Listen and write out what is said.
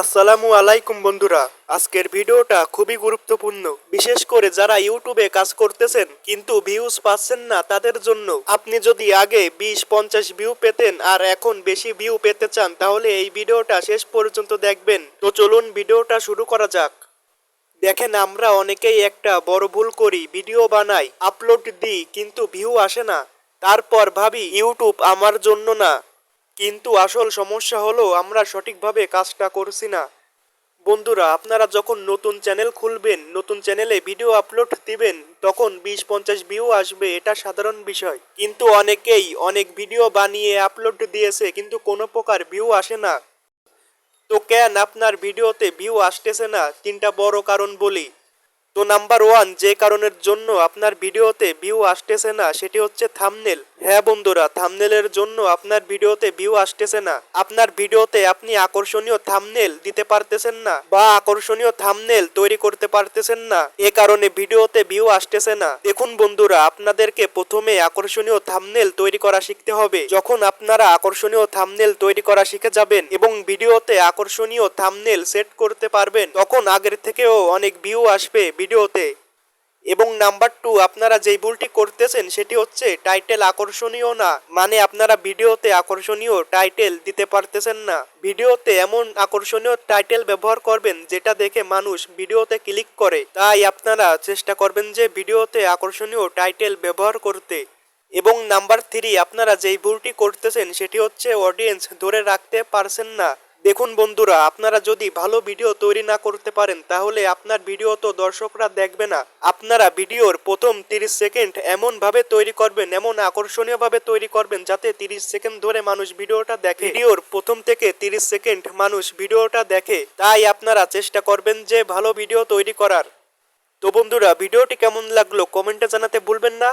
আসসালামু আলাইকুম বন্ধুরা। আজকের ভিডিওটা খুবই গুরুত্বপূর্ণ, বিশেষ করে যারা ইউটিউবে কাজ করতেছেন কিন্তু ভিউজ পাচ্ছেন না তাদের জন্য। আপনি যদি আগে 20-50 ভিউ পেতেন আর এখন বেশি ভিউ পেতে চান তাহলে এই ভিডিওটা শেষ পর্যন্ত দেখবেন। তো চলুন ভিডিওটা শুরু করা যাক। দেখেন, আমরা অনেকেই একটা বড় ভুল করি, ভিডিও বানাই, আপলোড দিই কিন্তু ভিউ আসে না। তারপর ভাবি ইউটিউব আমার জন্য না। কিন্তু আসল সমস্যা হলো আমরা সঠিকভাবে কাজটা করছি না। বন্ধুরা, আপনারা যখন নতুন চ্যানেল খুলবেন, নতুন চ্যানেলে ভিডিও আপলোড দিবেন, তখন 20-50 ভিউ আসবে, এটা সাধারণ বিষয়। কিন্তু অনেকেই অনেক ভিডিও বানিয়ে আপলোড দিয়েছে কিন্তু কোনো প্রকার ভিউ আসে না। তো কেন আপনার ভিডিওতে ভিউ আসতেছে না? তিনটা বড় কারণ বলি। তো নাম্বার ওয়ান, যে কারণের জন্য আপনার ভিডিওতে ভিউ আসতেছে না সেটি হচ্ছে থাম্বনেল। হ্যাঁ বন্ধুরা, থাম্বনেলের জন্য আপনার ভিডিওতে ভিউ আসতেছে না। আপনার ভিডিওতে আপনি আকর্ষণীয় থাম্বনেল দিতে পারতেছেন না বা আকর্ষণীয় থাম্বনেল তৈরি করতে পারতেছেন না, এ কারণে ভিডিওতে ভিউ আসতেছে না। দেখুন বন্ধুরা, আপনাদেরকে প্রথমে আকর্ষণীয় থাম্বনেল তৈরি করা শিখতে হবে। যখন আপনারা আকর্ষণীয় থাম্বনেল তৈরি করা শিখে যাবেন এবং ভিডিওতে আকর্ষণীয় থাম্বনেল সেট করতে পারবেন, তখন আগের থেকেও অনেক ভিউ আসবে ভিডিওতে। এবং নাম্বার টু, আপনারা যেই ভুলটি করতেছেন সেটি হচ্ছে টাইটেল আকর্ষণীয় না, মানে আপনারা ভিডিওতে আকর্ষণীয় টাইটেল দিতে পারতেছেন না। ভিডিওতে এমন আকর্ষণীয় টাইটেল ব্যবহার করবেন যেটা দেখে মানুষ ভিডিওতে ক্লিক করে। তাই আপনারা চেষ্টা করবেন যে ভিডিওতে আকর্ষণীয় টাইটেল ব্যবহার করতে। এবং নাম্বার থ্রি, আপনারা যেই ভুলটি করতেছেন সেটি হচ্ছে অডিয়েন্স ধরে রাখতে পারছেন না। দেখুন বন্ধুরা, আপনারা যদি ভালো ভিডিও তৈরি না করতে পারেন তাহলে আপনার ভিডিও তো দর্শকরা দেখবে না। আপনারা ভিডিওর প্রথম 30 সেকেন্ড এমনভাবে তৈরি করবেন, এমন আকর্ষণীয়ভাবে তৈরি করবেন যাতে 30 সেকেন্ড ধরে মানুষ ভিডিওটা দেখে। ভিডিওর প্রথম থেকে 30 সেকেন্ড মানুষ ভিডিওটা দেখে। তাই আপনারা চেষ্টা করবেন যে ভালো ভিডিও তৈরি করার। তো বন্ধুরা, ভিডিওটি কেমন লাগলো কমেন্টে জানাতে ভুলবেন না।